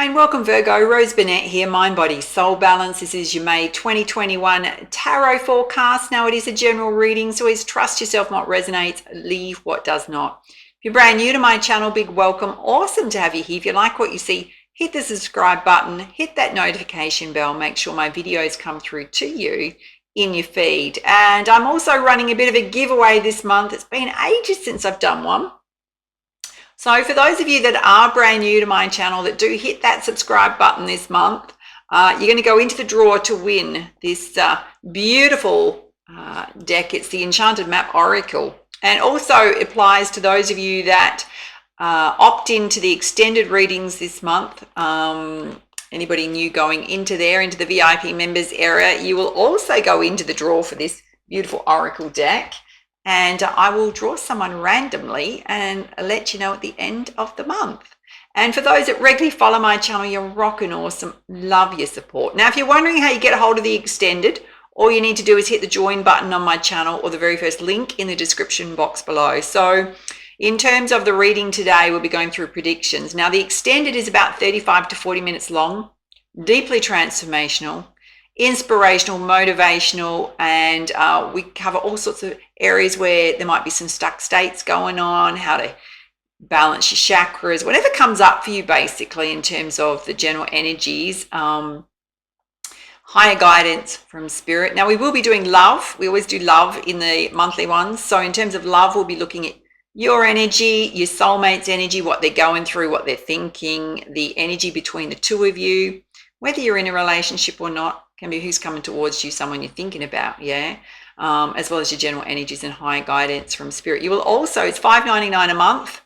And welcome Virgo, Rose Burnett here, Mind, Body, Soul Balance. This is your May 2021 Tarot forecast. Now it is a general reading, so always trust yourself what resonates, leave what does not. If you're brand new to my channel, big welcome. Awesome to have you here. If you like what you see, hit the subscribe button, hit that notification bell, make sure my videos come through to you in your feed. And I'm also running a bit of a giveaway this month. It's been ages since I've done one. So for those of you that are brand new to my channel that do hit that subscribe button this month, you're going to go into the draw to win this beautiful deck. It's the Enchanted Map Oracle, and also applies to those of you that opt into the extended readings this month. Anybody new going into the VIP members area, you will also go into the draw for this beautiful Oracle deck. And I will draw someone randomly and let you know at the end of the month. And for those that regularly follow my channel, you're rocking awesome. Love your support. Now, if you're wondering how you get a hold of the extended, all you need to do is hit the join button on my channel or the very first link in the description box below. So in terms of the reading today, we'll be going through predictions. Now, the extended is about 35 to 40 minutes long, deeply transformational, inspirational, motivational, and we cover all sorts of areas where there might be some stuck states going on, how to balance your chakras, whatever comes up for you basically in terms of the general energies, higher guidance from spirit. Now we will be doing love. We always do love in the monthly ones. So in terms of love, we'll be looking at your energy, your soulmate's energy, what they're going through, what they're thinking, the energy between the two of you, whether you're in a relationship or not. Can be who's coming towards you, someone you're thinking about, as well as your general energies and high guidance from spirit. You will also, it's $5.99 a month.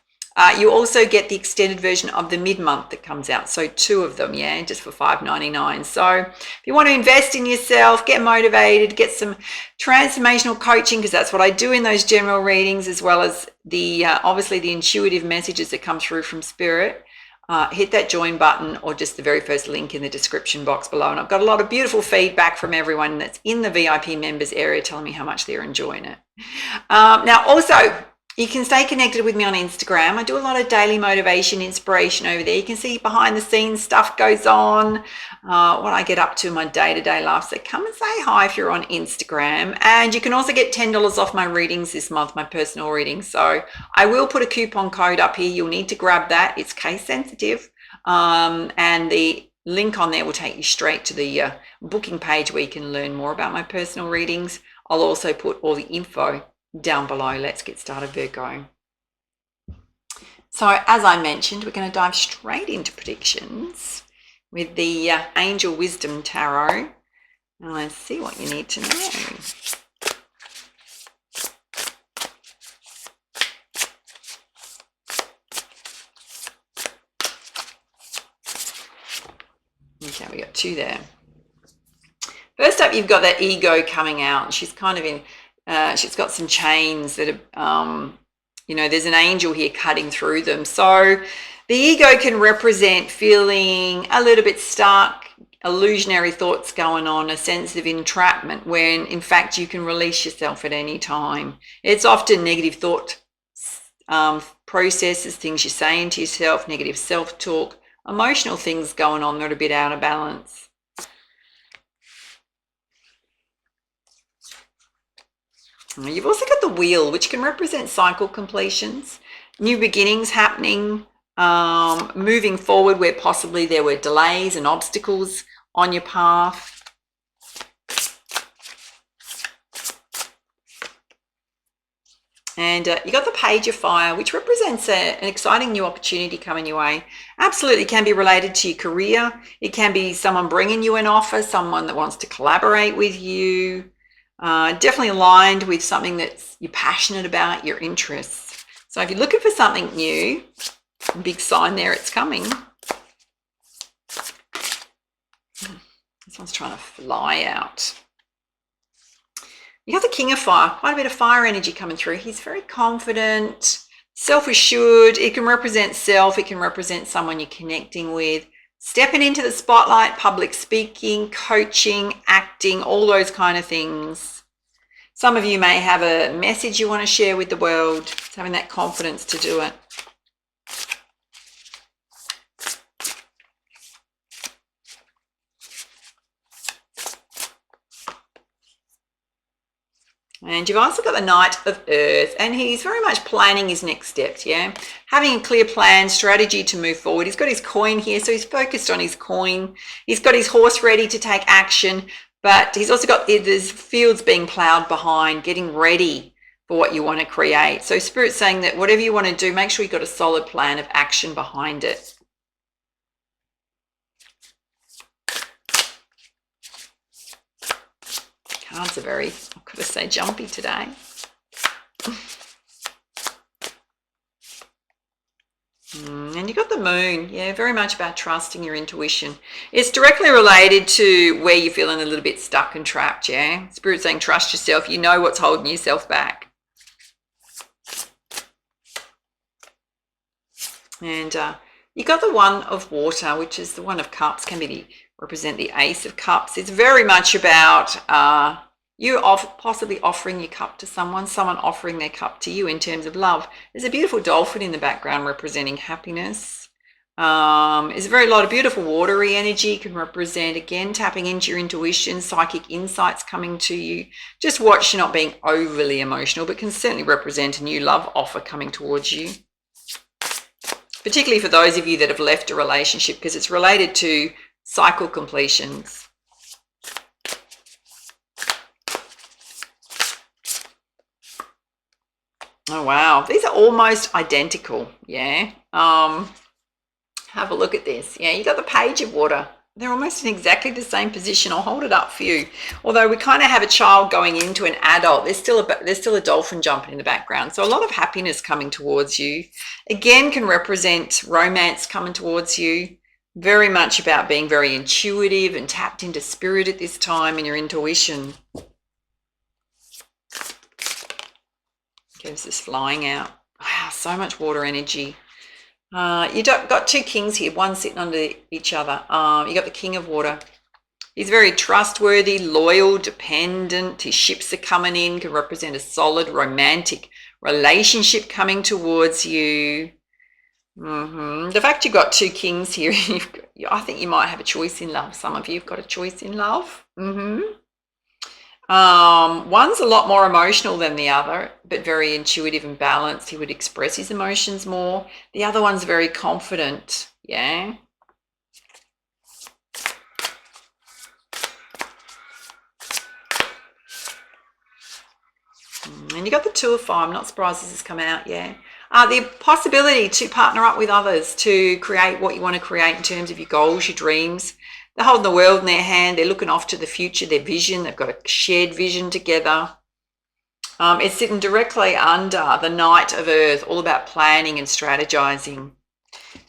You also get the extended version of the mid-month that comes out. So 2 of them, just for $5.99. So if you want to invest in yourself, get motivated, get some transformational coaching, because that's what I do in those general readings, as well as the obviously the intuitive messages that come through from spirit. Hit that join button or just the very first link in the description box below. And I've got a lot of beautiful feedback from everyone that's in the VIP members area telling me how much they're enjoying it. Now, also, you can stay connected with me on Instagram. I do a lot of daily motivation, inspiration over there. You can see behind the scenes stuff goes on, what I get up to in my day-to-day life. So come and say hi if you're on Instagram. And you can also get $10 off my readings this month, my personal readings. So I will put a coupon code up here. You'll need to grab that. It's case sensitive. And the link on there will take you straight to the booking page where you can learn more about my personal readings. I'll also put all the info down below. Let's get started, Virgo. So as I mentioned, we're going to dive straight into predictions with the Angel Wisdom Tarot. And let's see what you need to know. Okay, we got 2 there. First up, you've got that ego coming out. She's kind of in she's got some chains that are, there's an angel here cutting through them. So the ego can represent feeling a little bit stuck, illusionary thoughts going on, a sense of entrapment when in fact you can release yourself at any time. It's often negative thought processes, things you're saying to yourself, negative self-talk, emotional things going on that are a bit out of balance. You've also got the wheel, which can represent cycle completions, new beginnings happening, moving forward where possibly there were delays and obstacles on your path. And you got the Page of Fire, which represents an exciting new opportunity coming your way. Absolutely can be related to your career. It can be someone bringing you an offer, someone that wants to collaborate with you. Definitely aligned with something that's you're passionate about, your interests. So if you're looking for something new, big sign there, it's coming. This one's trying to fly out. You got the King of Fire, quite a bit of fire energy coming through. He's very confident, self-assured. It can represent self. It can represent someone you're connecting with. Stepping into the spotlight, public speaking, coaching, acting, all those kind of things. Some of you may have a message you want to share with the world. It's having that confidence to do it. And you've also got the Knight of Earth, and he's very much planning his next steps, yeah? Having a clear plan, strategy to move forward. He's got his coin here, so he's focused on his coin. He's got his horse ready to take action, but he's also got there's fields being plowed behind, getting ready for what you want to create. So Spirit's saying that whatever you want to do, make sure you've got a solid plan of action behind it. Cards are very, I've got to say, jumpy today. And you got the Moon, yeah, very much about trusting your intuition. It's directly related to where you're feeling a little bit stuck and trapped, yeah? Spirit's saying trust yourself. You know what's holding yourself back. And you got the One of Water, which is the One of Cups, can represent the Ace of Cups. It's very much about you possibly offering your cup to someone offering their cup to you in terms of love. There's a beautiful dolphin in the background representing happiness. There's a very lot of beautiful watery energy, can represent, again, tapping into your intuition, psychic insights coming to you. Just watch not being overly emotional, but can certainly represent a new love offer coming towards you. Particularly for those of you that have left a relationship, because it's related to cycle completions. Oh, wow. These are almost identical, yeah. Have a look at this. Yeah, you got the Page of Water. They're almost in exactly the same position. I'll hold it up for you. Although we kind of have a child going into an adult, there's still a dolphin jumping in the background. So a lot of happiness coming towards you. Again, can represent romance coming towards you. Very much about being very intuitive and tapped into spirit at this time and your intuition. Gives this flying out. Wow, so much water energy. You got two kings here, one sitting under each other. You got the King of Water. He's very trustworthy, loyal, dependent. His ships are coming in, can represent a solid romantic relationship coming towards you. The fact you've got two kings here, I think you might have a choice in love. Some of you have got a choice in love. One's a lot more emotional than the other, but very intuitive and balanced. He would express his emotions more. The other one's very confident, yeah. And you got the Two of Fire. I'm not surprised this has come out, yeah. The possibility to partner up with others to create what you want to create in terms of your goals, your dreams. They're holding the world in their hand. They're looking off to the future, their vision. They've got a shared vision together. It's sitting directly under the Knight of Earth, all about planning and strategizing.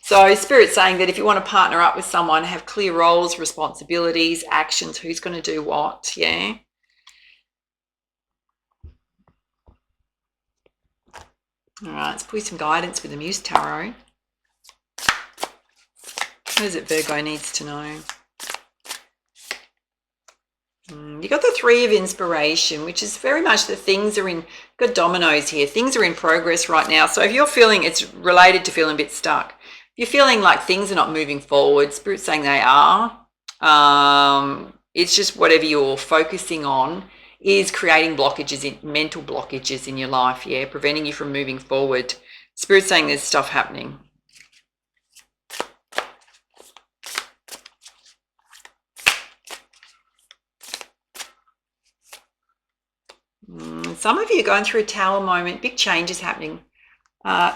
So Spirit's saying that if you want to partner up with someone, have clear roles, responsibilities, actions, who's going to do what, yeah? All right, let's put some guidance with the Muse Tarot. What is it Virgo needs to know? You got the Three of Inspiration, which is very much the things are in, got dominoes here. Things are in progress right now. So if you're feeling, it's related to feeling a bit stuck. If you're feeling like things are not moving forward, Spirit's saying they are. It's just whatever you're focusing on is creating blockages, mental blockages in your life, yeah, preventing you from moving forward. Spirit's saying there's stuff happening. Some of you are going through a Tower moment, big changes happening.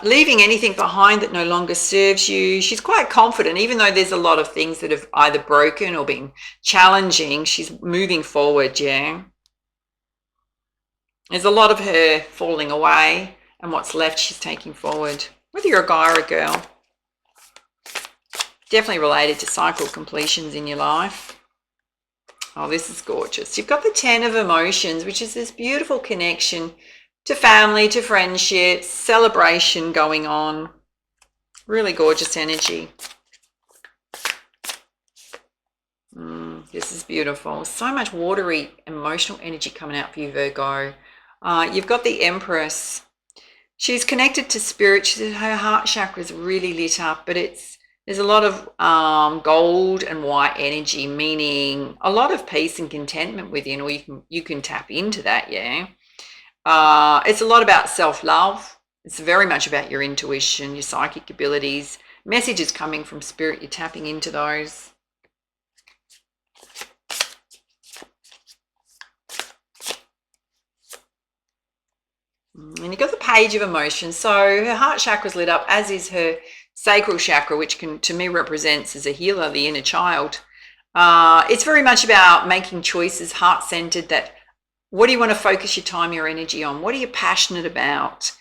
Leaving anything behind that no longer serves you. She's quite confident, even though there's a lot of things that have either broken or been challenging, she's moving forward, yeah. There's a lot of her falling away, and what's left she's taking forward. Whether you're a guy or a girl. Definitely related to cycle completions in your life. Oh, this is gorgeous. You've got the 10 of Emotions, which is this beautiful connection to family, to friendships, celebration going on. Really gorgeous energy. This is beautiful. So much watery, emotional energy coming out for you, Virgo. You've got the Empress. She's connected to spirit. Her heart chakra is really lit up, but there's a lot of gold and white energy, meaning a lot of peace and contentment within, or you can tap into that, yeah. It's a lot about self-love. It's very much about your intuition, your psychic abilities. Messages coming from spirit, you're tapping into those. And you've got the Page of Emotions. So her heart chakra's lit up, as is her sacral chakra, which can, to me, represents as a healer, the inner child. It's very much about making choices, heart-centered, that what do you want to focus your time, your energy on? What are you passionate about?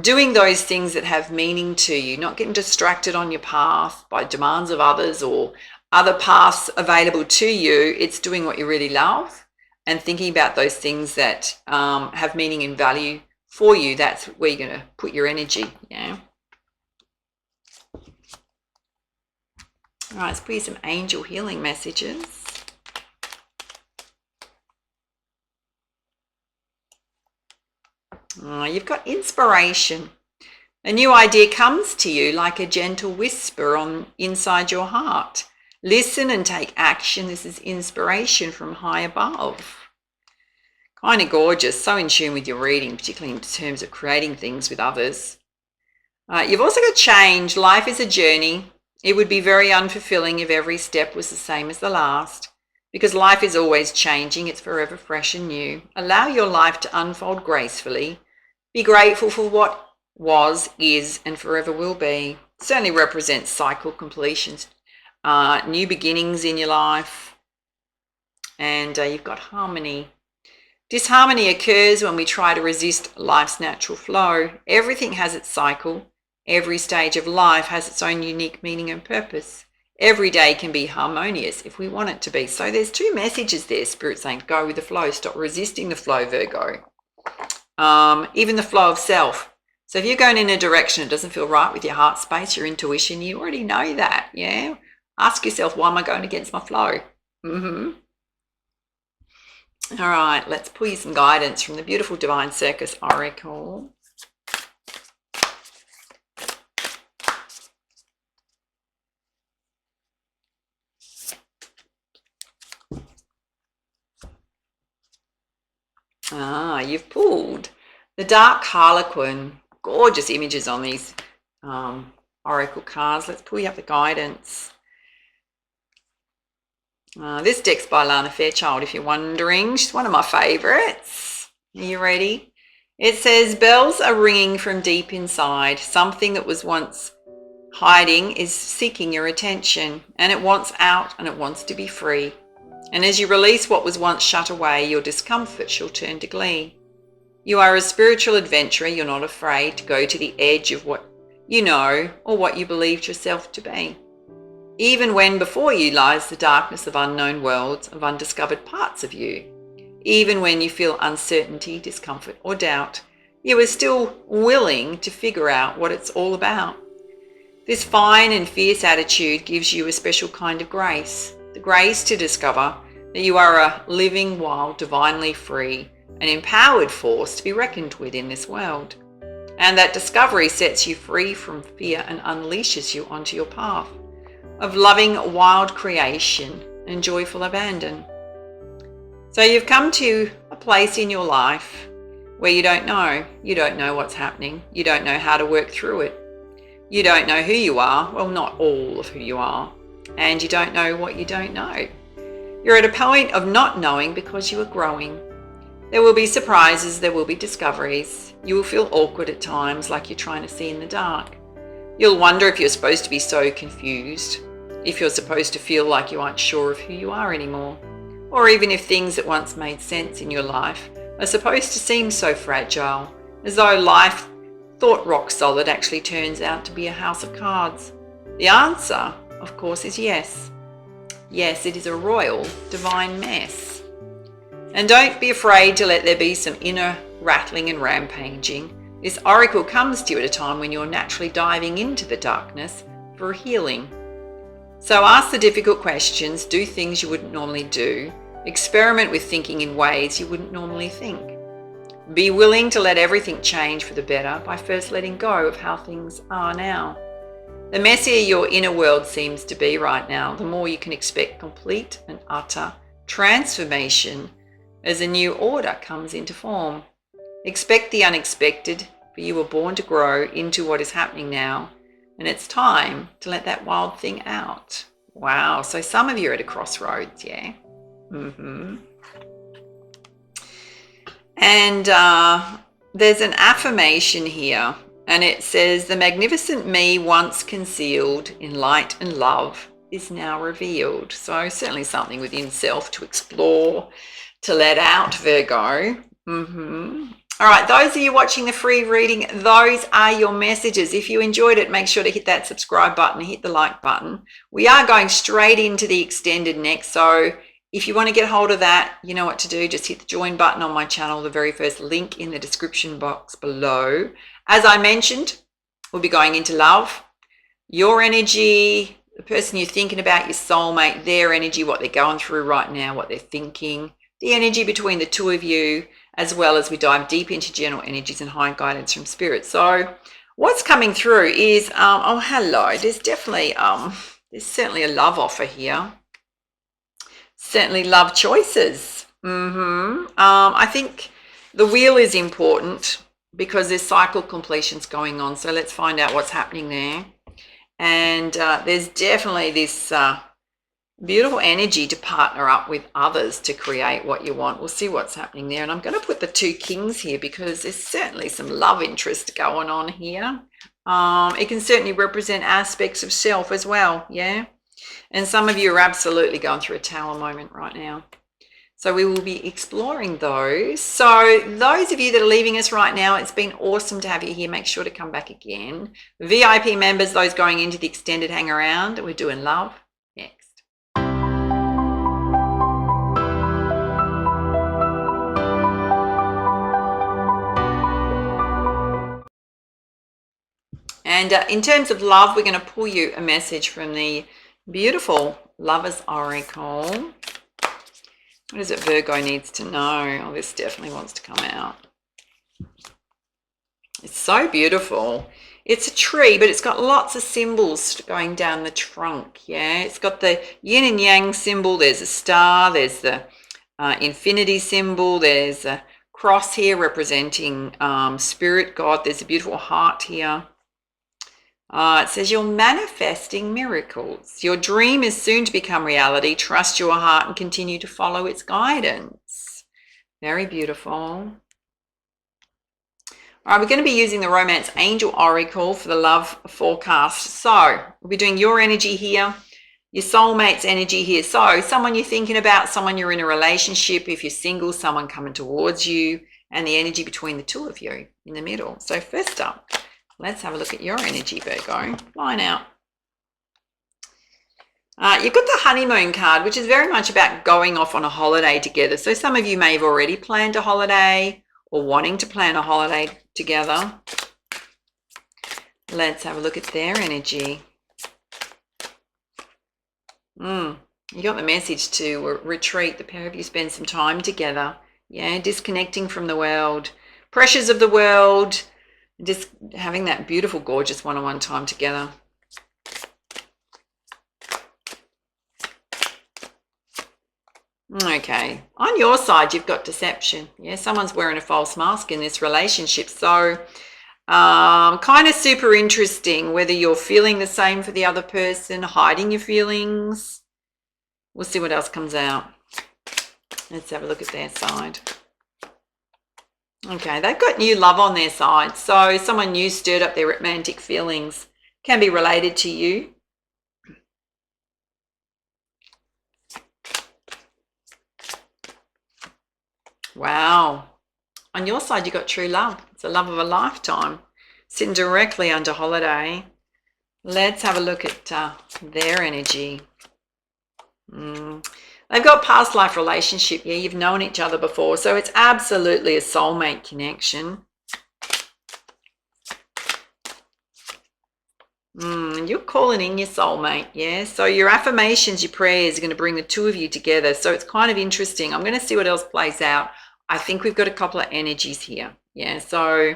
Doing those things that have meaning to you, not getting distracted on your path by demands of others or other paths available to you. It's doing what you really love and thinking about those things that have meaning and value for you. That's where you're going to put your energy. Yeah. All right, let's put you some angel healing messages. You've got inspiration. A new idea comes to you like a gentle whisper on inside your heart. Listen and take action. This is inspiration from high above. Kind of gorgeous, so in tune with your reading, particularly in terms of creating things with others. You've also got change. Life is a journey. It would be very unfulfilling if every step was the same as the last, because life is always changing. It's forever fresh and new. Allow your life to unfold gracefully. Be grateful for what was, is, and forever will be. It certainly represents cycle completions, new beginnings in your life. And you've got harmony. Disharmony occurs when we try to resist life's natural flow. Everything has its cycle. Every stage of life has its own unique meaning and purpose. Every day can be harmonious if we want it to be. So there's two messages there, Spirit saying, go with the flow. Stop resisting the flow, Virgo. Even the flow of self. So if you're going in a direction that doesn't feel right with your heart space, your intuition, you already know that, yeah? Ask yourself, why am I going against my flow? All right, let's pull you some guidance from the beautiful Divine Circus Oracle. You've pulled the Dark Harlequin. Gorgeous images on these oracle cards. Let's pull you up the guidance. This deck's by Alana Fairchild, if you're wondering. She's one of my favourites. Are you ready? It says, bells are ringing from deep inside. Something that was once hiding is seeking your attention, and it wants out and it wants to be free. And as you release what was once shut away, your discomfort shall turn to glee. You are a spiritual adventurer. You're not afraid to go to the edge of what you know or what you believed yourself to be. Even when before you lies the darkness of unknown worlds, of undiscovered parts of you. Even when you feel uncertainty, discomfort, or doubt, you are still willing to figure out what it's all about. This fine and fierce attitude gives you a special kind of grace. The grace to discover that you are a living, wild, divinely free, an empowered force to be reckoned with in this world. And that discovery sets you free from fear and unleashes you onto your path of loving wild creation and joyful abandon. So you've come to a place in your life where you don't know. You don't know what's happening. You don't know how to work through it. You don't know who you are. Well, not all of who you are. And you don't know what you don't know. You're at a point of not knowing because you are growing. There will be surprises. There will be discoveries. You will feel awkward at times, like you're trying to see in the dark. You'll wonder if you're supposed to be so confused, if you're supposed to feel like you aren't sure of who you are anymore, or even if things that once made sense in your life are supposed to seem so fragile, as though life, thought rock solid, actually turns out to be a house of cards. The answer, of course, is yes. Yes, it is a royal, divine mess. And don't be afraid to let there be some inner rattling and rampaging. This oracle comes to you at a time when you're naturally diving into the darkness for healing. So ask the difficult questions, do things you wouldn't normally do, experiment with thinking in ways you wouldn't normally think. Be willing to let everything change for the better by first letting go of how things are now. The messier your inner world seems to be right now, the more you can expect complete and utter transformation as a new order comes into form. Expect the unexpected, for you were born to grow into what is happening now, and it's time to let that wild thing out. Wow, so some of you are at a crossroads, yeah? And there's an affirmation here, and it says, the magnificent me once concealed in light and love is now revealed. So certainly something within self to explore, to let out, Virgo. All right, those of you watching the free reading, those are your messages. If you enjoyed it, make sure to hit that subscribe button, hit the like button. We are going straight into the extended next, so if you want to get hold of that, you know what to do. Just hit the join button on my channel, the very first link in the description box below. As I mentioned, we'll be going into love, your energy, the person you're thinking about, your soulmate, their energy, what they're going through right now, what they're thinking, the energy between the two of you, as well as we dive deep into general energies and high guidance from spirit. So what's coming through is, oh, hello, there's definitely, there's certainly a love offer here. Certainly love choices. I think the wheel is important because there's cycle completions going on. So let's find out what's happening there. And there's definitely this beautiful energy to partner up with others to create what you want. We'll see what's happening there. And I'm going to put the two kings here because there's certainly some love interest going on here. It can certainly represent aspects of self as well, yeah? And some of you are absolutely going through a tower moment right now. So we will be exploring those. So those of you that are leaving us right now, it's been awesome to have you here. Make sure to come back again. VIP members, those going into the extended hang around, we're doing love next. And in terms of love, we're going to pull you a message from the beautiful Lover's Oracle. What is it Virgo needs to know? Oh, this definitely wants to come out. It's so beautiful. It's a tree, but it's got lots of symbols going down the trunk, yeah? It's got the yin and yang symbol. There's a star. There's the infinity symbol. There's a cross here representing spirit, God. There's a beautiful heart here. It says you're manifesting miracles. Your dream is soon to become reality. Trust your heart and continue to follow its guidance. Very beautiful. All right, we're going to be using the Romance Angel Oracle for the love forecast. So we'll be doing your energy here, your soulmate's energy here. So someone you're thinking about, someone you're in a relationship. If you're single, someone coming towards you, and the energy between the two of you in the middle. So first up, let's have a look at your energy, Virgo. Line out. You've got the honeymoon card, which is very much about going off on a holiday together. So some of you may have already planned a holiday or wanting to plan a holiday together. Let's have a look at their energy. You got the message to retreat. The pair of you spend some time together. Yeah, disconnecting from the world. Pressures of the world. Just having that beautiful, gorgeous one-on-one time together. Okay. On your side, you've got deception. Yeah, someone's wearing a false mask in this relationship. So kind of super interesting whether you're feeling the same for the other person, hiding your feelings. We'll see what else comes out. Let's have a look at their side. Okay, they've got new love on their side. So someone new stirred up their romantic feelings. Can be related to you. Wow. On your side, you got true love. It's a love of a lifetime. Sitting directly under holiday. Let's have a look at their energy. They've got past life relationship. Yeah, you've known each other before. So it's absolutely a soulmate connection. You're calling in your soulmate. Yeah. So your affirmations, your prayers are going to bring the two of you together. So it's kind of interesting. I'm going to see what else plays out. I think we've got a couple of energies here. Yeah. So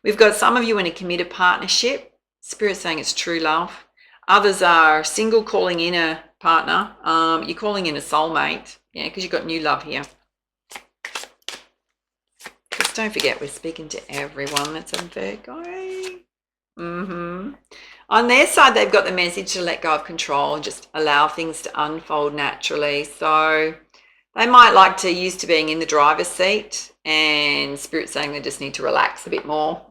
we've got some of you in a committed partnership. Spirit saying it's true love. Others are single, calling in a partner. You're calling in a soulmate, yeah, because you've got new love here. Just Don't forget, we're speaking to everyone that's a Virgo. On their side, they've got the message to let go of control and just allow things to unfold naturally. So they might like to used to being in the driver's seat, and Spirit's saying they just need to relax a bit more.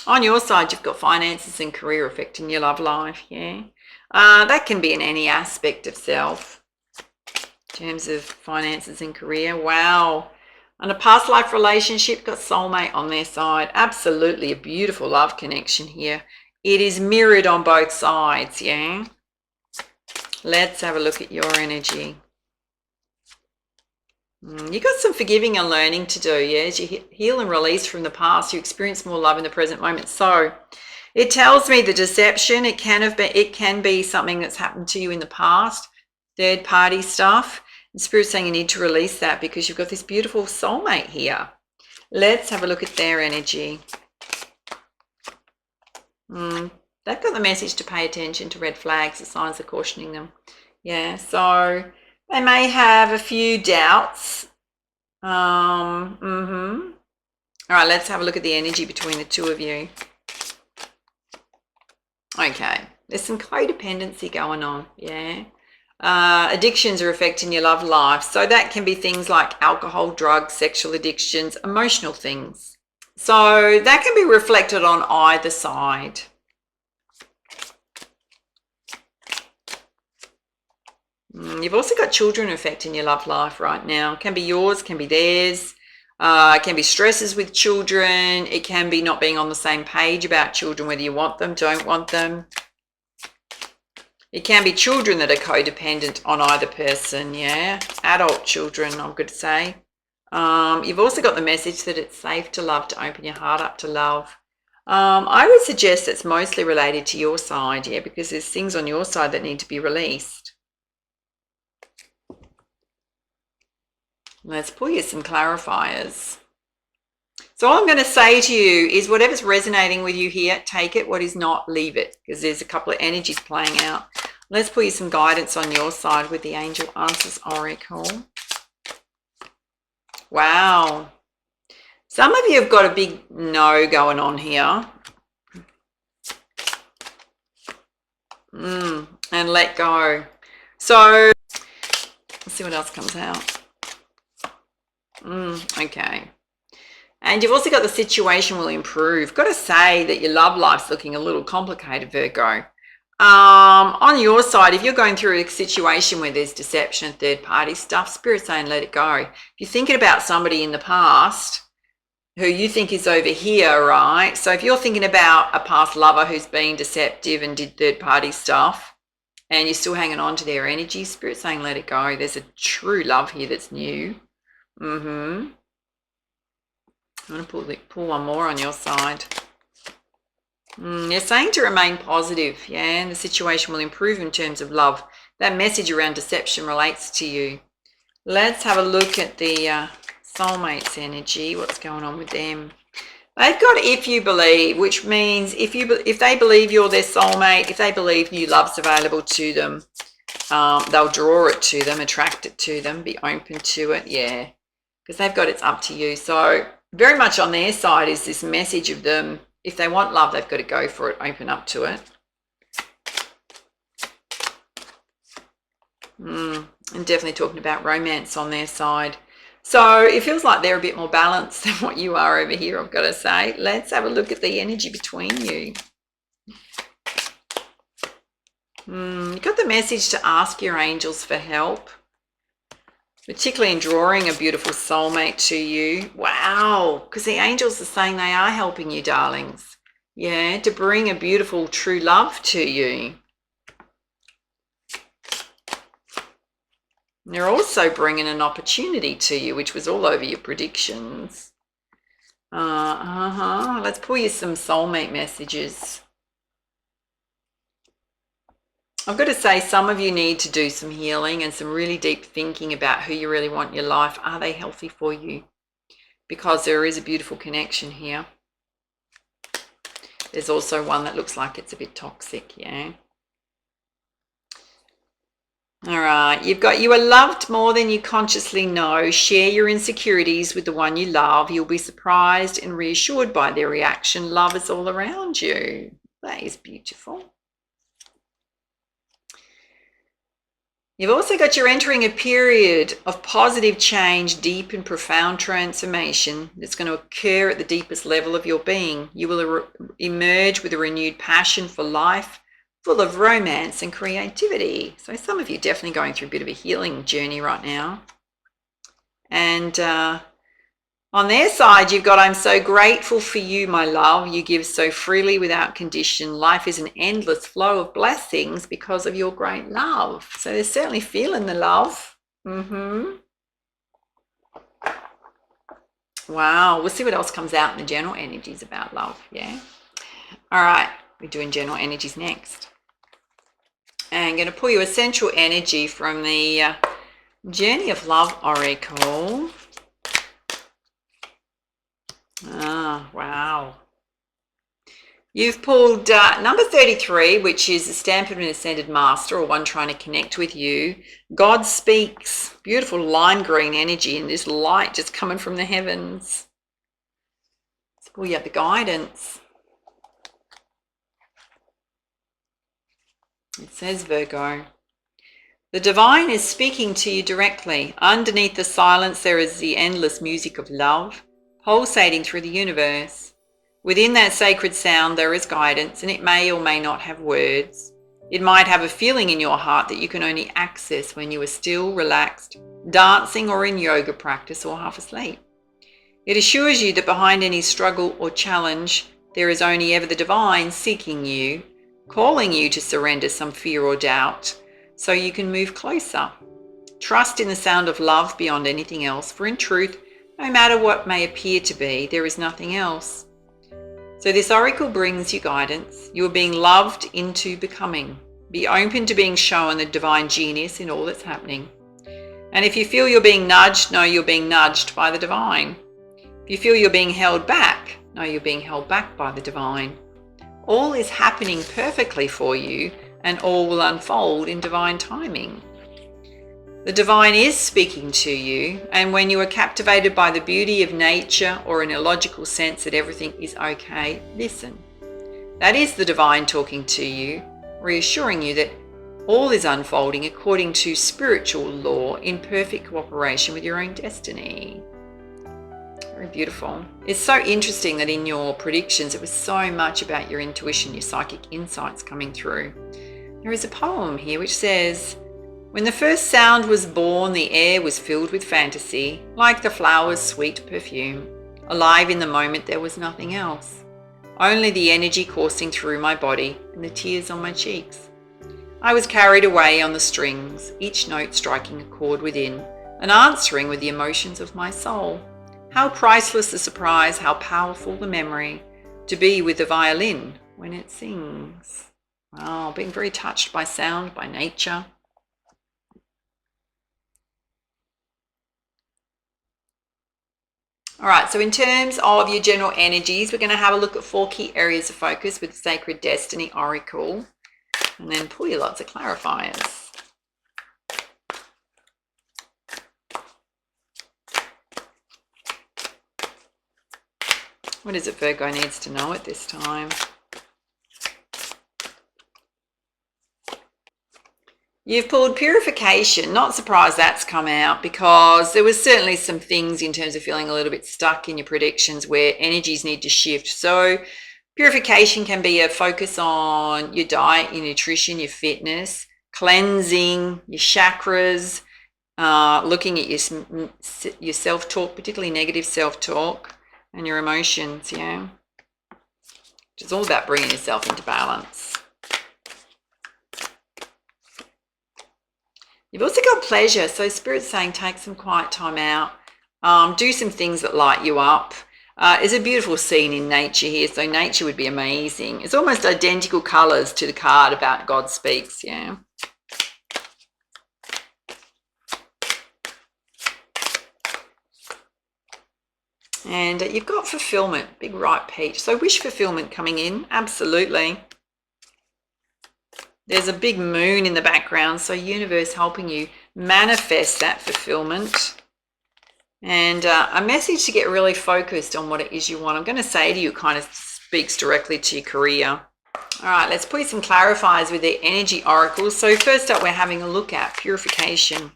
On your side, you've got finances and career affecting your love life, yeah. That can be in any aspect of self, in terms of finances and career. Wow. On a past life relationship, got soulmate on their side. Absolutely a beautiful love connection here. It is mirrored on both sides, yeah. Let's have a look at your energy. You've got some forgiving and learning to do, yeah. As you heal and release from the past, you experience more love in the present moment. So it tells me the deception, it can be something that's happened to you in the past, third party stuff. And Spirit's saying you need to release that because you've got this beautiful soulmate here. Let's have a look at their energy. They've got the message to pay attention to red flags, the signs are cautioning them. Yeah, so they may have a few doubts. All right, let's have a look at the energy between the two of you. Okay, there's some codependency going on, yeah. Addictions are affecting your love life. So that can be things like alcohol, drugs, sexual addictions, emotional things. So that can be reflected on either side. You've also got children affecting your love life right now. It can be yours, can be theirs. It can be stresses with children. It can be not being on the same page about children, whether you want them, don't want them. It can be children that are codependent on either person, yeah. Adult children, I'm going to say. You've also got the message that it's safe to love, to open your heart up to love. I would suggest it's mostly related to your side, yeah, because there's things on your side that need to be released. Let's pull you some clarifiers. So all I'm going to say to you is whatever's resonating with you here, take it. What is not, leave it, because there's a couple of energies playing out. Let's pull you some guidance on your side with the Angel Answers Oracle. Wow. Some of you have got a big no going on here. And let go. So let's see what else comes out. Okay. And you've also got the situation will improve. Got to say that your love life's looking a little complicated, Virgo. On your side, if you're going through a situation where there's deception, third party stuff, Spirit's saying let it go. If you're thinking about somebody in the past who you think is over here, right? So if you're thinking about a past lover who's been deceptive and did third party stuff and you're still hanging on to their energy, Spirit's saying let it go. There's a true love here that's new. I'm going to pull one more on your side. They're saying to remain positive, yeah, and the situation will improve in terms of love. That message around deception relates to you. Let's have a look at the soulmates energy, what's going on with them. They've got if you believe, which means if they believe you're their soulmate, if they believe new love's available to them, they'll draw it to them, attract it to them, be open to it, yeah, because they've got it's up to you. So very much on their side is this message of them, if they want love, they've got to go for it, open up to it. And definitely talking about romance on their side. So it feels like they're a bit more balanced than what you are over here, I've got to say. Let's have a look at the energy between you. You got the message to ask your angels for help, particularly in drawing a beautiful soulmate to you. Wow, because the angels are saying they are helping you, darlings. Yeah, to bring a beautiful true love to you. They're also bringing an opportunity to you, which was all over your predictions. Let's pull you some soulmate messages. I've got to say, some of you need to do some healing and some really deep thinking about who you really want in your life. Are they healthy for you? Because there is a beautiful connection here. There's also one that looks like it's a bit toxic, yeah. All right, you've got you are loved more than you consciously know. Share your insecurities with the one you love. You'll be surprised and reassured by their reaction. Love is all around you. That is beautiful. You've also got you're entering a period of positive change, deep and profound transformation that's going to occur at the deepest level of your being. You will emerge with a renewed passion for life, full of romance and creativity. So some of you are definitely going through a bit of a healing journey right now. And on their side, you've got, I'm so grateful for you, my love. You give so freely without condition. Life is an endless flow of blessings because of your great love. So they're certainly feeling the love. Wow. We'll see what else comes out in the general energies about love. Yeah. All right. We're doing general energies next. And I'm going to pull you essential energy from the Journey of Love Oracle. Ah, wow. You've pulled number 33, which is the stamp of an ascended master, or one trying to connect with you. God speaks. Beautiful lime green energy and this light just coming from the heavens. Let's pull you up the guidance. It says, Virgo, the divine is speaking to you directly. Underneath the silence, there is the endless music of love, pulsating through the universe. Within that sacred sound, there is guidance, and it may or may not have words. It might have a feeling in your heart that you can only access when you are still, relaxed, dancing or in yoga practice or half asleep. It assures you that behind any struggle or challenge, there is only ever the divine seeking you, calling you to surrender some fear or doubt so you can move closer. Trust in the sound of love beyond anything else, for in truth, no matter what may appear to be, there is nothing else. So this oracle brings you guidance. You are being loved into becoming. Be open to being shown the divine genius in all that's happening. And if you feel you're being nudged, know you're being nudged by the divine. If you feel you're being held back, know you're being held back by the divine. All is happening perfectly for you, and all will unfold in divine timing. The divine is speaking to you, and when you are captivated by the beauty of nature or an illogical sense that everything is okay, listen. That is the divine talking to you, reassuring you that all is unfolding according to spiritual law in perfect cooperation with your own destiny. Very beautiful. It's so interesting that in your predictions, it was so much about your intuition, your psychic insights coming through. There is a poem here which says, when the first sound was born, the air was filled with fantasy, like the flower's sweet perfume. Alive in the moment, there was nothing else. Only the energy coursing through my body and the tears on my cheeks. I was carried away on the strings, each note striking a chord within and answering with the emotions of my soul. How priceless the surprise, how powerful the memory to be with the violin when it sings. Wow, being very touched by sound, by nature. All right, so in terms of your general energies, we're going to have a look at 4 key areas of focus with the Sacred Destiny Oracle, and then pull you lots of clarifiers. What is it Virgo needs to know at this time? You've pulled purification. Not surprised that's come out, because there was certainly some things in terms of feeling a little bit stuck in your predictions where energies need to shift. So purification can be a focus on your diet, your nutrition, your fitness, cleansing your chakras, looking at your self-talk, particularly negative self-talk, and your emotions, yeah. It's all about bringing yourself into balance. You've also got pleasure. So Spirit's saying take some quiet time out. Do some things that light you up. There's a beautiful scene in nature here. So nature would be amazing. It's almost identical colours to the card about God speaks, yeah. And you've got fulfillment, big ripe peach. So wish fulfillment coming in, absolutely. There's a big moon in the background, so universe helping you manifest that fulfillment. And a message to get really focused on what it is you want. I'm going to say to you, kind of speaks directly to your career. All right, let's put some clarifiers with the energy oracles. So first up, we're having a look at purification.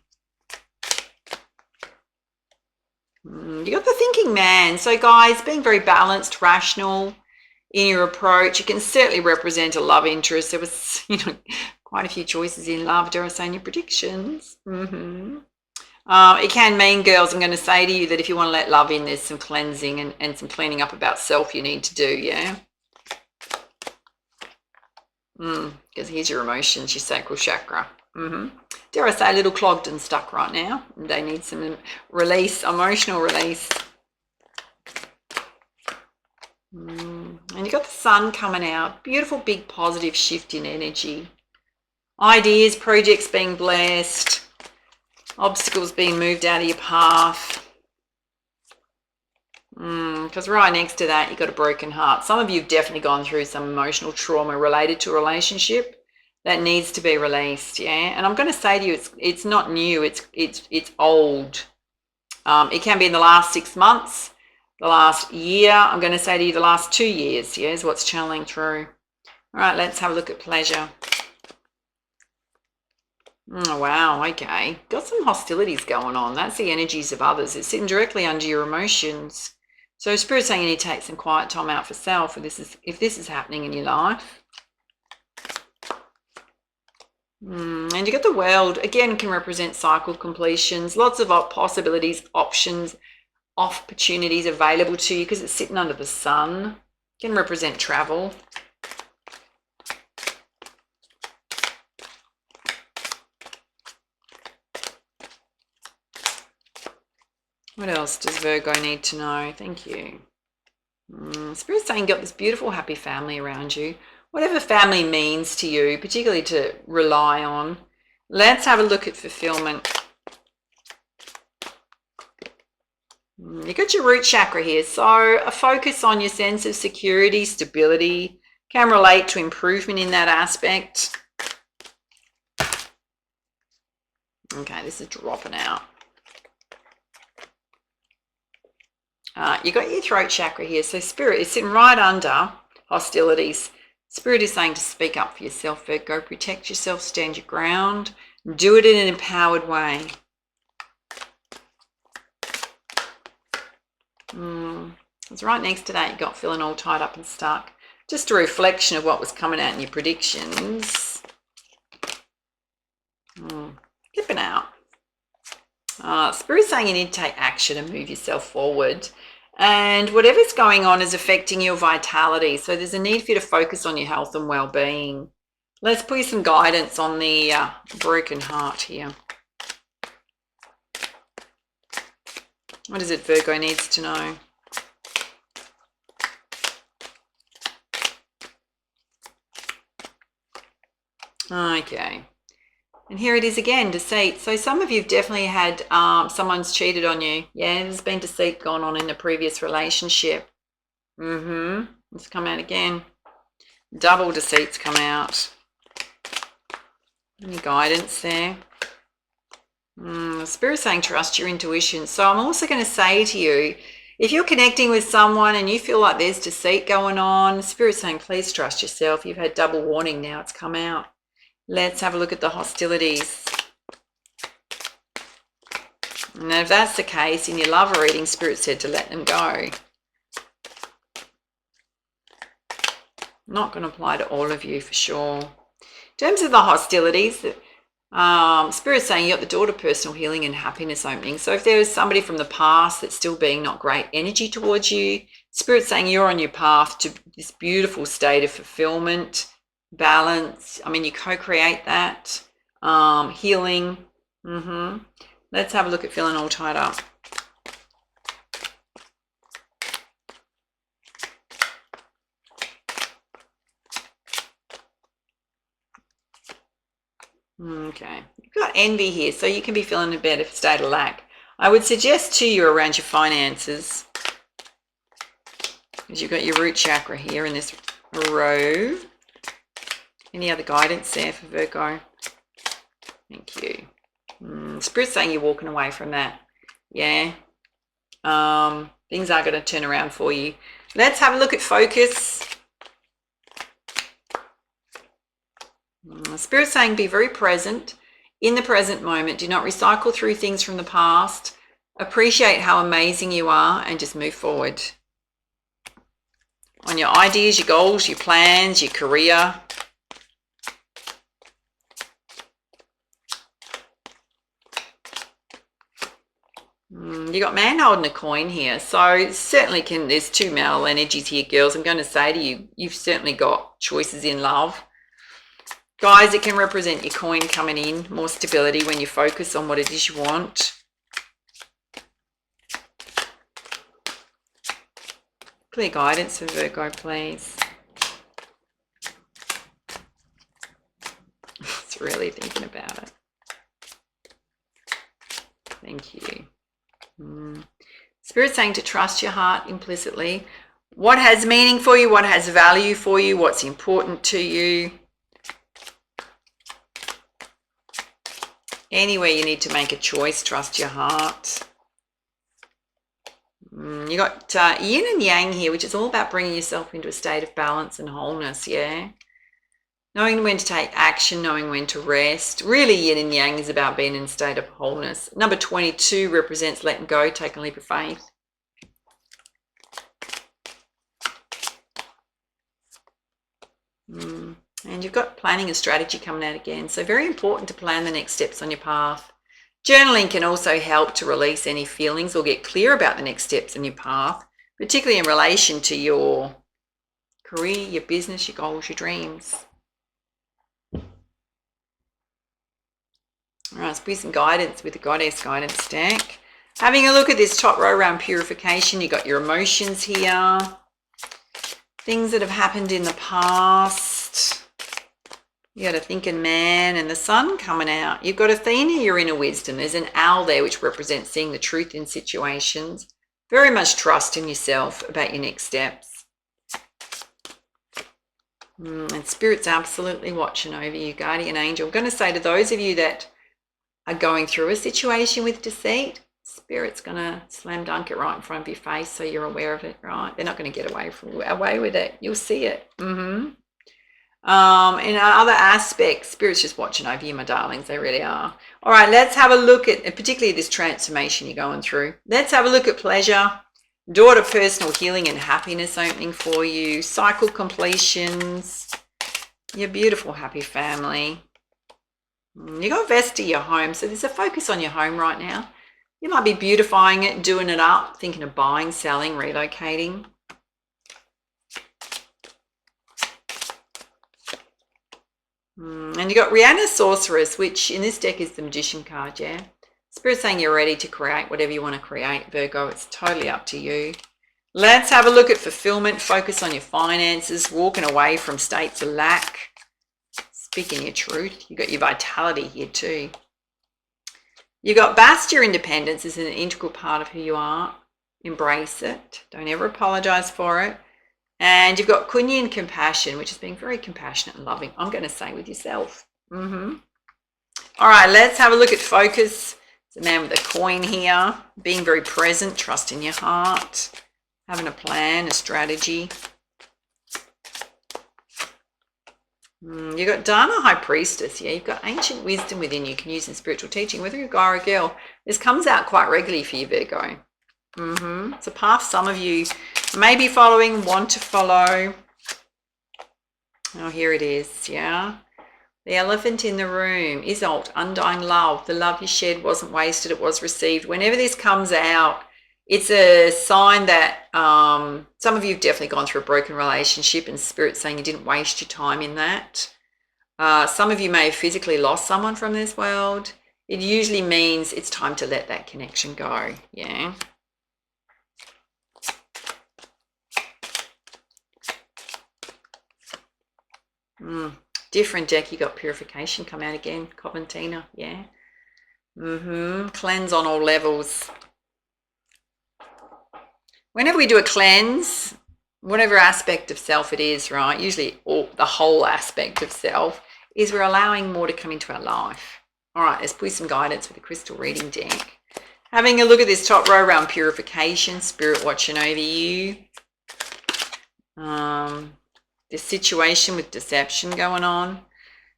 You got the thinking man. So guys, being very balanced, rational in your approach. It can certainly represent a love interest. There was, quite a few choices in love, dare I say, in your predictions. It can mean, girls, I'm going to say to you that if you want to let love in, there's some cleansing and some cleaning up about self you need to do, yeah? Because here's your emotions, your sacral chakra. Dare I say, a little clogged and stuck right now. They need some release, emotional release. And you've got the sun coming out. Beautiful, big, positive shift in energy. Ideas, projects being blessed. Obstacles being moved out of your path. Because right next to that, you've got a broken heart. Some of you have definitely gone through some emotional trauma related to a relationship that needs to be released, yeah? And I'm going to say to you, it's not new, it's old. It can be in the last 6 months, the last year. I'm going to say to you the last 2 years, yeah, is what's channeling through. All right, let's have a look at pleasure. Oh, wow, okay. Got some hostilities going on. That's the energies of others. It's sitting directly under your emotions. So Spirit's saying you need to take some quiet time out for self if this is happening in your life. And you got the world, again, can represent cycle completions, lots of possibilities, options, opportunities available to you because it's sitting under the sun. Can represent travel. What else does Virgo need to know? Thank you. Spirit's saying you got this beautiful, happy family around you. Whatever family means to you, particularly to rely on. Let's have a look at fulfillment. You got your root chakra here. So a focus on your sense of security, stability, can relate to improvement in that aspect. Okay, this is dropping out. You got your throat chakra here. So Spirit is sitting right under hostilities. Spirit is saying to speak up for yourself, Virgo. Protect yourself, stand your ground. Do it in an empowered way. It's right next to that. You got feeling all tied up and stuck. Just a reflection of what was coming out in your predictions. Flipping out. Spirit's saying you need to take action and move yourself forward. And whatever's going on is affecting your vitality. So there's a need for you to focus on your health and well-being. Let's put you some guidance on the broken heart here. What is it Virgo needs to know? Okay. And here it is again, deceit. So some of you have definitely had someone's cheated on you. Yeah, there's been deceit going on in a previous relationship. It's come out again. Double deceits come out. Any guidance there? The Spirit's saying trust your intuition. So I'm also going to say to you, if you're connecting with someone and you feel like there's deceit going on, the Spirit's saying please trust yourself. You've had double warning now. It's come out. Let's have a look at the hostilities. And if that's the case, in your love reading, Spirit said to let them go. Not going to apply to all of you for sure. In terms of the hostilities, Spirit's saying you got the door to personal healing and happiness opening. So if there is somebody from the past that's still being not great energy towards you, Spirit's saying you're on your path to this beautiful state of fulfillment, balance. I mean, you co-create that. Healing. Let's have a look at feeling all tied up. Okay, you've got envy here, so you can be feeling a better state of lack. I would suggest to you around your finances, because you've got your root chakra here in this row. Any other guidance there for Virgo? Thank you. Spirit's saying you're walking away from that. Yeah. Things are going to turn around for you. Let's have a look at focus. Spirit's saying be very present in the present moment. Do not recycle through things from the past. Appreciate how amazing you are and just move forward on your ideas, your goals, your plans, your career. You got man holding a coin here, so certainly there's two male energies here, girls. I'm going to say to you, you've certainly got choices in love. Guys, it can represent your coin coming in, more stability when you focus on what it is you want. Clear guidance for Virgo, please. It's really thinking about it. Thank you. Spirit's saying to trust your heart implicitly. What has meaning for you? What has value for you? What's important to you? Anywhere you need to make a choice, trust your heart. You got yin and yang here, which is all about bringing yourself into a state of balance and wholeness, yeah? Knowing when to take action, knowing when to rest. Really, yin and yang is about being in a state of wholeness. Number 22 represents letting go, taking a leap of faith. And you've got planning and strategy coming out again. So very important to plan the next steps on your path. Journaling can also help to release any feelings or get clear about the next steps in your path, particularly in relation to your career, your business, your goals, your dreams. All right, let's be some guidance with the Goddess Guidance deck. Having a look at this top row around purification, you've got your emotions here. Things that have happened in the past. You got a thinking man and the sun coming out. You've got Athena, your inner wisdom. There's an owl there which represents seeing the truth in situations. Very much trust in yourself about your next steps. And Spirit's absolutely watching over you, guardian angel. I'm going to say to those of you that are going through a situation with deceit, Spirit's going to slam dunk it right in front of your face so you're aware of it, right? They're not going to get away with it. You'll see it. In other aspects, Spirit's just watching over you, my darlings. They really are. All right, let's have a look at, particularly this transformation you're going through. Let's have a look at pleasure. Door to personal healing and happiness opening for you. Cycle completions. Your beautiful, happy family. You got Vesta, your home. So there's a focus on your home right now. You might be beautifying it, doing it up, thinking of buying, selling, relocating. And you got Rihanna Sorceress, which in this deck is the Magician card, yeah? Spirit's saying you're ready to create whatever you want to create, Virgo. It's totally up to you. Let's have a look at fulfillment. Focus on your finances, walking away from states of lack. Speaking your truth. You got your vitality here too. You got Bast your independence is an integral part of who you are. Embrace it. Don't ever apologize for it. And you've got Kunyin compassion, which is being very compassionate and loving. I'm going to say with yourself. All right, let's have a look at focus. It's a man with a coin here. Being very present, trusting your heart. Having a plan, a strategy. You've got Dharma High Priestess. Yeah, you've got ancient wisdom within you can use in spiritual teaching, whether you're a guy or a girl. This comes out quite regularly for you, Virgo. It's a path some of you may be following, want to follow. Oh, here it is, yeah. The elephant in the room. Isolt, undying love. The love you shared wasn't wasted, it was received. Whenever this comes out, it's a sign that some of you have definitely gone through a broken relationship and Spirit's saying you didn't waste your time in that. Some of you may have physically lost someone from this world. It usually means it's time to let that connection go, yeah. Different deck. You got purification come out again. Coventina, yeah. Cleanse on all levels. Whenever we do a cleanse, whatever aspect of self it is, right? Usually the whole aspect of self is we're allowing more to come into our life. All right, let's put some guidance with the crystal reading deck. Having a look at this top row around purification, spirit watching over you. This situation with deception going on.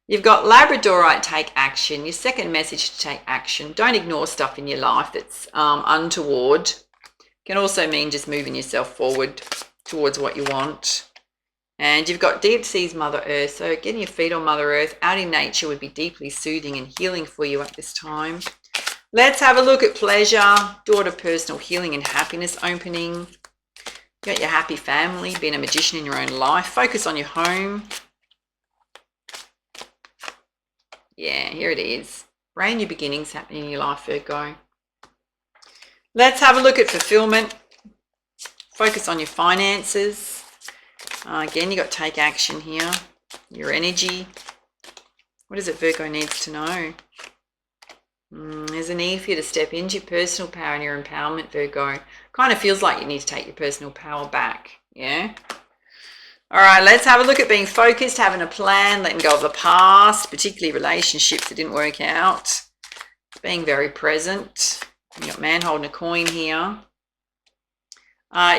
You've got Labradorite, take action. Your second message to take action. Don't ignore stuff in your life that's untoward. Can also mean just moving yourself forward towards what you want. And you've got Deep Seas Mother Earth. So getting your feet on Mother Earth out in nature would be deeply soothing and healing for you at this time. Let's have a look at pleasure. Door to personal healing and happiness opening. You got your happy family, being a magician in your own life. Focus on your home. Yeah, here it is. Brand new beginnings happening in your life, Virgo. Let's have a look at fulfillment. Focus on your finances. Again, you got to take action here. Your energy. What is it Virgo needs to know? There's a need for you to step into your personal power and your empowerment, Virgo. Kind of feels like you need to take your personal power back. Yeah. All right, let's have a look at being focused, having a plan, letting go of the past, particularly relationships that didn't work out. Being very present. You've got man holding a coin here.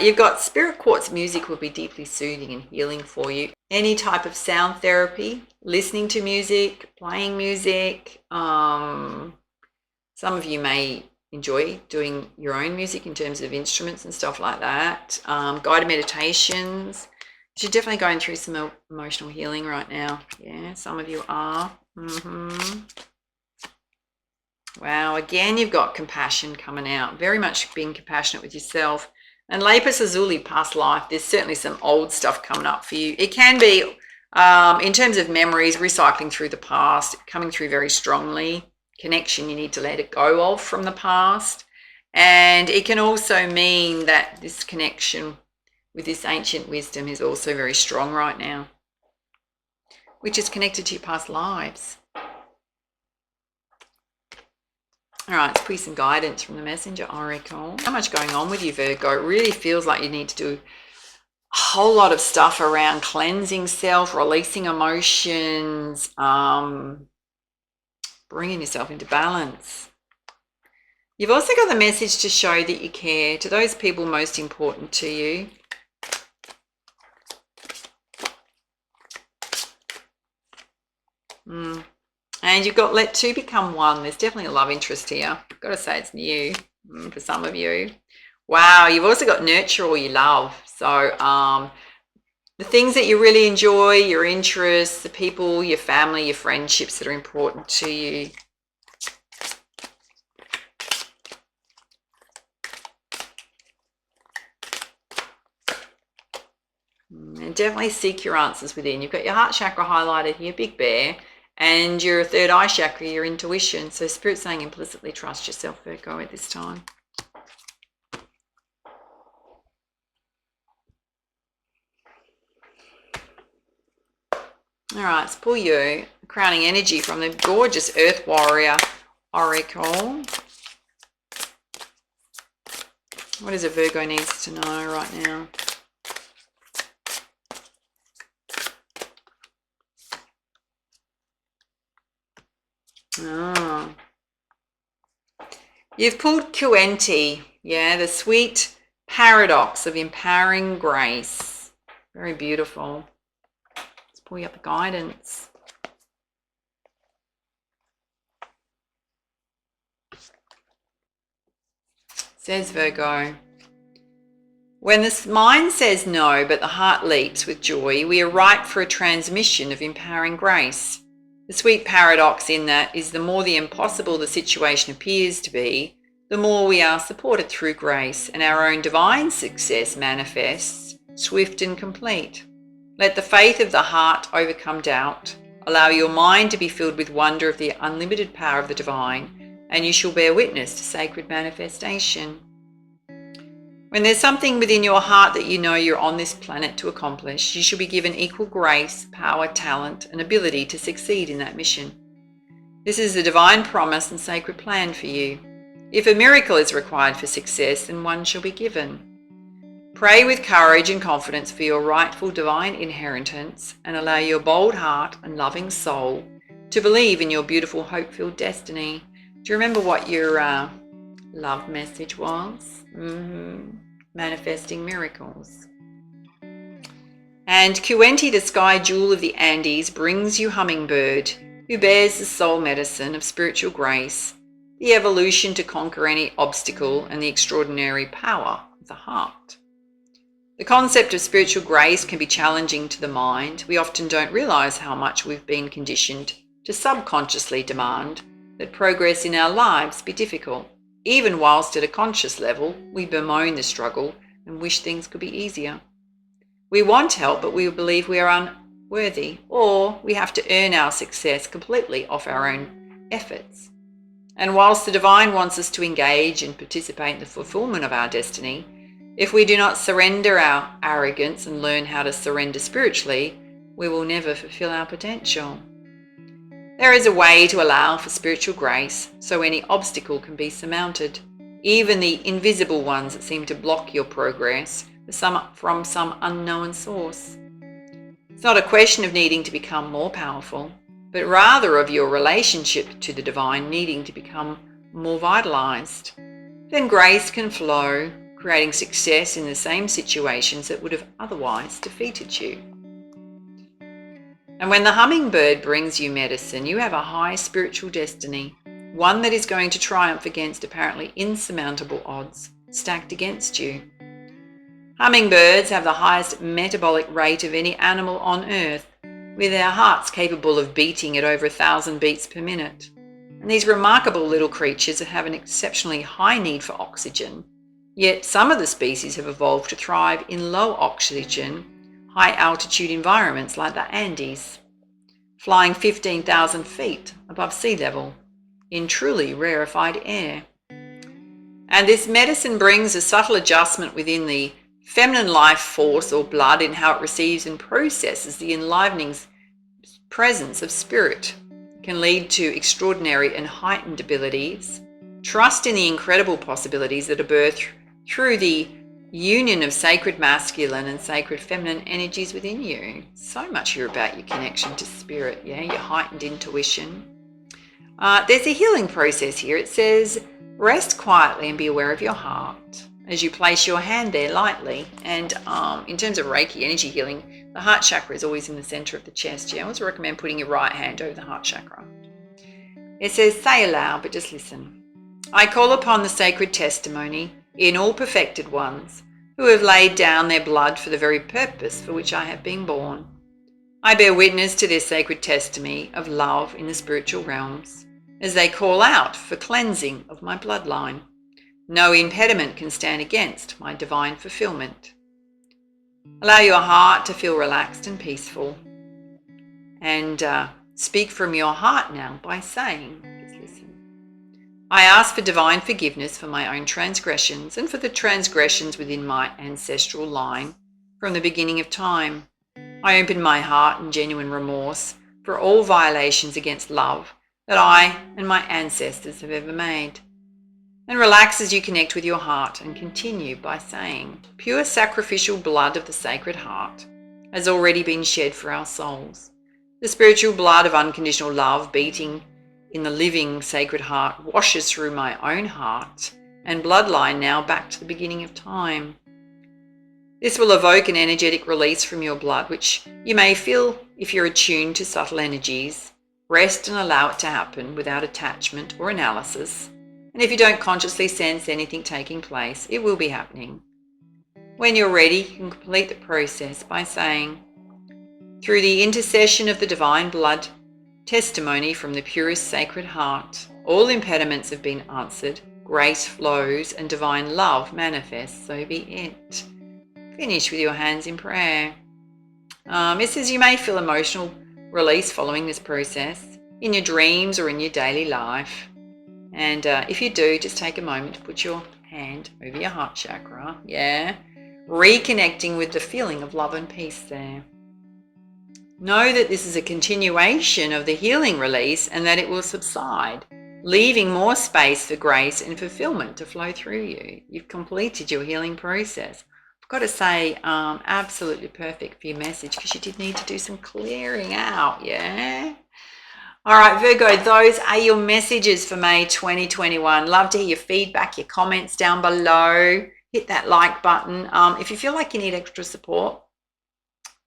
You've got spirit quartz music will be deeply soothing and healing for you. Any type of sound therapy, listening to music, playing music. Some of you may enjoy doing your own music in terms of instruments and stuff like that. Guided meditations. You're definitely going through some emotional healing right now. Yeah, some of you are. Wow, again, you've got compassion coming out. Very much being compassionate with yourself. And Lapis Lazuli, past life, there's certainly some old stuff coming up for you. It can be, in terms of memories, recycling through the past, coming through very strongly. Connection you need to let it go of from the past. And it can also mean that this connection with this ancient wisdom is also very strong right now, which is connected to your past lives. All right, let's put some guidance from the Messenger Oracle. How much going on with you, Virgo? It really feels like you need to do a whole lot of stuff around cleansing self, releasing emotions, bringing yourself into balance. You've also got the message to show that you care to those people most important to you. And you've got let two become one. There's definitely a love interest here. I've got to say it's new for some of you. Wow, you've also got nurture all you love. So the things that you really enjoy, your interests, the people, your family, your friendships that are important to you. And definitely seek your answers within. You've got your heart chakra highlighted here, big bear. And your third eye chakra, your intuition. So Spirit's saying implicitly trust yourself, Virgo, at this time. All right, let's pull you crowning energy from the gorgeous Earth Warrior Oracle. What is it Virgo needs to know right now? Oh. You've pulled Quenti, yeah, the sweet paradox of empowering grace. Very beautiful. Let's pull you up the guidance. Says Virgo, when the mind says no, but the heart leaps with joy, we are ripe for a transmission of empowering grace. The sweet paradox in that is the more the impossible the situation appears to be, the more we are supported through grace and our own divine success manifests, swift and complete. Let the faith of the heart overcome doubt. Allow your mind to be filled with wonder of the unlimited power of the divine, and you shall bear witness to sacred manifestation. When there's something within your heart that you know you're on this planet to accomplish, you shall be given equal grace, power, talent, and ability to succeed in that mission. This is the divine promise and sacred plan for you. If a miracle is required for success, then one shall be given. Pray with courage and confidence for your rightful divine inheritance and allow your bold heart and loving soul to believe in your beautiful hope-filled destiny. Do you remember what your love message was? Manifesting miracles. And Cuenti, the sky jewel of the Andes, brings you Hummingbird, who bears the soul medicine of spiritual grace, the evolution to conquer any obstacle, and the extraordinary power of the heart. The concept of spiritual grace can be challenging to the mind. We often don't realize how much we've been conditioned to subconsciously demand that progress in our lives be difficult. Even whilst at a conscious level, we bemoan the struggle and wish things could be easier. We want help, but we believe we are unworthy, or we have to earn our success completely off our own efforts. And whilst the divine wants us to engage and participate in the fulfillment of our destiny, if we do not surrender our arrogance and learn how to surrender spiritually, we will never fulfill our potential. There is a way to allow for spiritual grace so any obstacle can be surmounted, even the invisible ones that seem to block your progress from some unknown source. It's not a question of needing to become more powerful, but rather of your relationship to the divine needing to become more vitalized. Then grace can flow, creating success in the same situations that would have otherwise defeated you. And when the hummingbird brings you medicine, you have a high spiritual destiny, one that is going to triumph against apparently insurmountable odds stacked against you. Hummingbirds have the highest metabolic rate of any animal on earth, with their hearts capable of beating at over 1,000 beats per minute. And these remarkable little creatures have an exceptionally high need for oxygen, yet some of the species have evolved to thrive in low oxygen, high altitude environments like the Andes, flying 15,000 feet above sea level in truly rarefied air. And this medicine brings a subtle adjustment within the feminine life force or blood in how it receives and processes the enlivening presence of spirit. It can lead to extraordinary and heightened abilities. Trust in the incredible possibilities that are birthed through the union of sacred masculine and sacred feminine energies within you. So much here about your connection to spirit, your heightened intuition. There's a healing process here. It says, rest quietly and be aware of your heart as you place your hand there lightly. And in terms of Reiki energy healing, the heart chakra is always in the center of the chest. I always recommend putting your right hand over the heart chakra. It says, say aloud, but just listen. I call upon the sacred testimony in all perfected ones who have laid down their blood for the very purpose for which I have been born. I bear witness to their sacred testimony of love in the spiritual realms as they call out for cleansing of my bloodline. No impediment can stand against my divine fulfillment. Allow your heart to feel relaxed and peaceful. And speak from your heart now by saying, just listen. I ask for divine forgiveness for my own transgressions and for the transgressions within my ancestral line from the beginning of time. I open my heart in genuine remorse for all violations against love that I and my ancestors have ever made. And relax as you connect with your heart and continue by saying, pure sacrificial blood of the Sacred Heart has already been shed for our souls. The spiritual blood of unconditional love beating in the living Sacred Heart washes through my own heart and bloodline now back to the beginning of time. This will evoke an energetic release from your blood, which you may feel if you're attuned to subtle energies. Rest and allow it to happen without attachment or analysis. And if you don't consciously sense anything taking place, it will be happening. When you're ready, you can complete the process by saying, through the intercession of the divine blood, testimony from the purest Sacred Heart, all impediments have been answered, grace flows, and divine love manifests, so be it. Finish with your hands in prayer. It says you may feel emotional release following this process in your dreams or in your daily life. And if you do, just take a moment to put your hand over your heart chakra. Reconnecting with the feeling of love and peace there. Know that this is a continuation of the healing release and that it will subside, leaving more space for grace and fulfillment to flow through you. You've completed your healing process. Of got to say, absolutely perfect for your message, because you did need to do some clearing out, yeah? All right, Virgo, those are your messages for May 2021. Love to hear your feedback, your comments down below. Hit that like button. If you feel like you need extra support,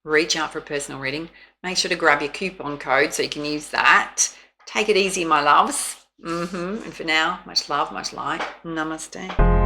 reach out for a personal reading. Make sure to grab your coupon code so you can use that. Take it easy, my loves. And for now, much love, much light. Namaste.